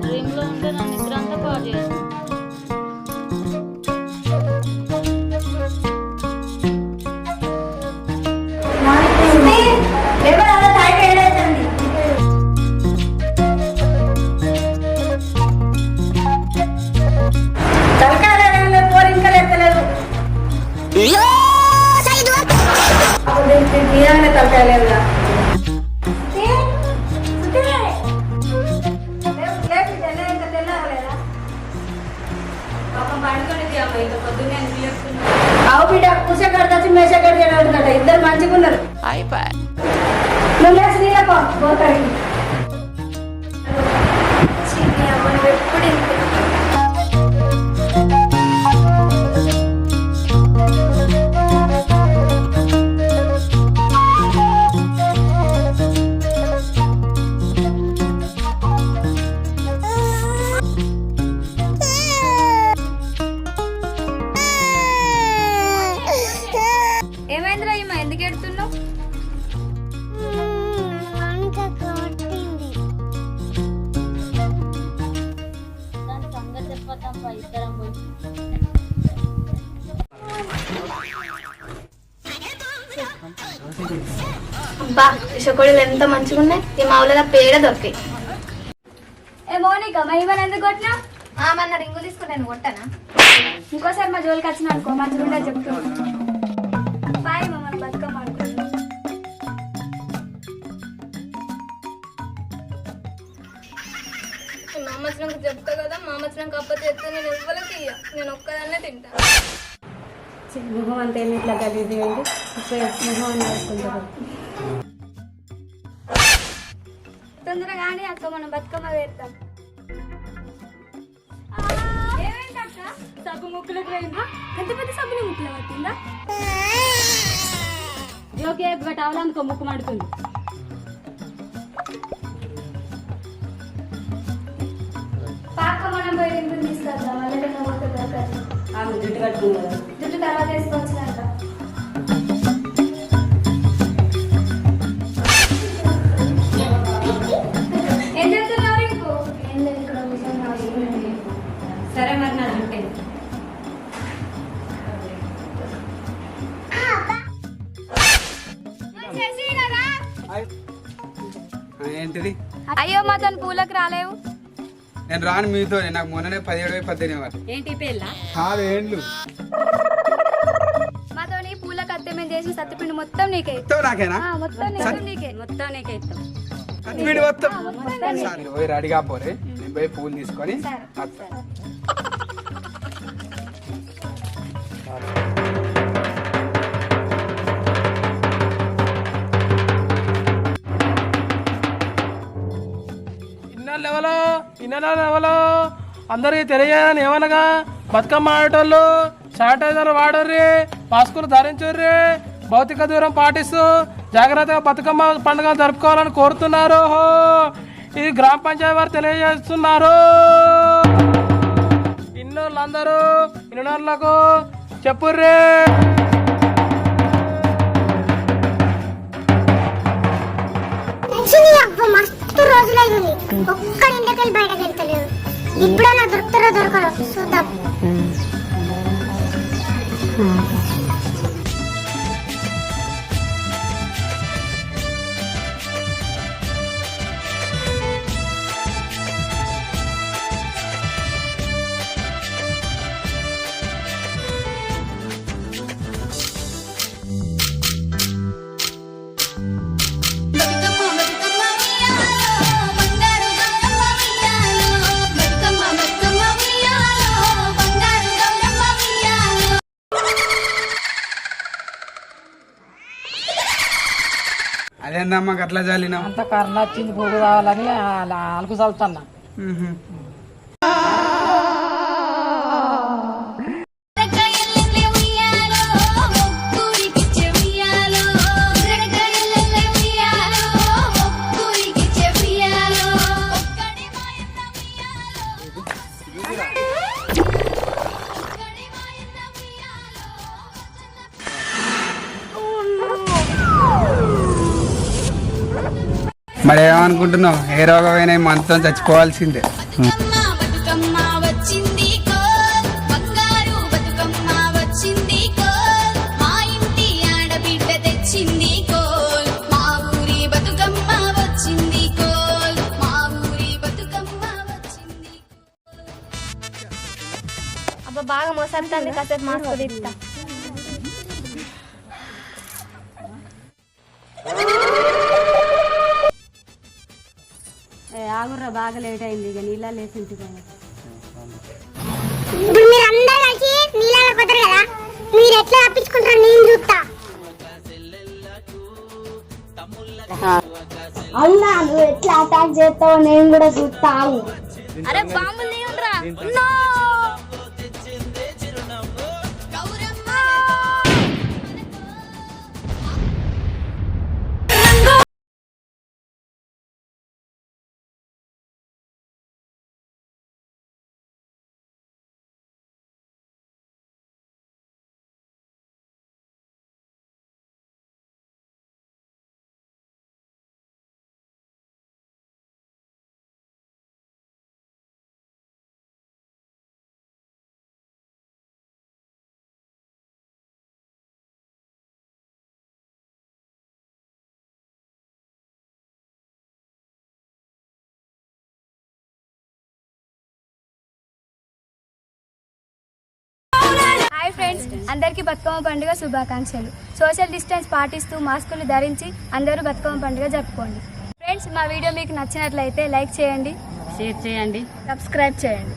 Dream లో ఉంటే నా నిద్ర అంతా పాడు చేసింది. తలకాయలేదుగా అవు బిడ్డ కుసగడ తెచ్చి మేషగడ తినడుదట ఇద్దరు మంచిగా ఉన్నారు నువ్వు లేచి నీళ్ళకో పోతాడు ఎప్పుడు ఏమైందిరా ఈమె ఎందుకు ఎడుతున్నావు? దాని సంగతి చెప్పొద్దాం ఇద్దరం పోయి. బా విషకోడీలు ఎంత మంచిగా ఉన్నాయి. ఈ మావుల పేడ దొరికాయి. ఏ మౌనిక మహిమని ఎందుకు కొట్టినా? మన రింగు తీసుకుని నేను కొట్టానా? ఇంకోసారి మా జోలికి వచ్చిన అనుకో మంచిగా ఉండే చెప్తున్నా. బాయ్ మమ్మల్ని బతుకమ్మ అనుకుంటున్నా. మామ వచ్చినాక చెప్తా కదా, మామ వచ్చినాక అప్ప చేస్తే నేను ఇవ్వలకి నేను ఒక్కదాన్నే తింటా. ముఖం అంతా ఏమి ఇట్లా గలీది ముఖం అని వేసుకుంటారు. తొందరగా కానీ అక్క మనం బతుకమ్మ వేస్తాం. సబ్బు ముక్కులకు పోయిందా? పెద్ద పెద్ద సబ్బుని ముక్కులో పట్టిందా? జోకే టవల్ అందుకో ముక్కు మడుతుంది. పాక మనం పోయి రింగులు తీసుకొద్దాం. మళ్ళీ పోతే దొరకదు. ఆమె జుట్టు కట్టుకున్నారు. జుట్టు తర్వాత వేసుకోవచ్చునంట. ఏం చేస్తున్నారు ఇంకో? ఏం లేదు ఇక్కడ కూర్చొని. సరే మరి నా జుట్టే ఏంటిది? అయ్యో మా తను పూలకు రాలేవు. నేను రాను మీతో. నాకు మొన్ననే 17 వారు ఏంటి పెళ్ళ ఏండ్లు మాతోని పూలకు అత్తమేం చేసి సత్తిపిండి మొత్తం నీకే. నాకేనా మొత్తం నీకే. మొత్తం నీకే ఇస్తాం. వీడి మొత్తం సరే పోయి రెడీగా పోరే. నేను పోయి పూలు తీసుకొని వస్తా. ఇన్నెవలో అందరికి తెలియని ఏమనగా బతుకమ్మ ఆడేటోళ్ళు శానిటైజర్ వాడర్రి, మాస్కులు ధరించుర్రి, భౌతిక దూరం పాటిస్తూ జాగ్రత్తగా బతుకమ్మ పండుగ జరుపుకోవాలని కోరుతున్నారు. ఇది గ్రామ పంచాయతీ వారు తెలియజేస్తున్నారు. ఇన్నోళ్ళందరూ ఇన్నోళ్ళకు చెప్పుర్రి. మస్తు రోజులైంది ఒక్కడింటికి బయటకు వెళ్తలేదు. ఇప్పుడైనా దొరుకుతారో దొరకరో చూద్దాం. అదేందమ్మా అట్లా జాలినా? అంత కర్ణ వచ్చింది పొగు కావాలని అలుకు చల్లుతున్నా. మరి ఏమనుకుంటున్నావు? ఏ రోగమైనా మనతో చచ్చిపోవాల్సిందే. బతుకమ్మ వచ్చింది కోల్ బంగారు బతుకమ్మ వచ్చింది కోల్ మా ఇంటి ఆడబిడ్డ తెచ్చింది కోల్ మా ఊరి బతుకమ్మ వచ్చింది కోల్ మా ఊరి బతుకమ్మ వచ్చింది. అబ్బా బాగా మోసంతాంది, కాసేపు మాస్క్ తీస్తా. ఆగుర్రా, బాగా లేట్ అయింది. ఇక నీళ్ళ లేసి ఇంటికి ఇప్పుడు మీరు అందరు కలిసి నీళ్ళలో పోతారు కదా, మీరు ఎట్లా తప్పించుకుంటారు నేను చూస్తా. అవునా, నువ్వు ఎట్లా అటాక్ చేస్తావో నేను కూడా చూస్తావు. అరే బాంబులు తీయండిరా. హాయ్ ఫ్రెండ్స్, అందరికీ బతుకమ్మ పండుగ శుభాకాంక్షలు. సోషల్ డిస్టెన్స్ పాటిస్తూ మాస్కులు ధరించి అందరూ బతుకమ్మ పండుగ జరుపుకోండి. ఫ్రెండ్స్, మా వీడియో మీకు నచ్చినట్లయితే లైక్ చేయండి, షేర్ చేయండి, సబ్స్క్రైబ్ చేయండి.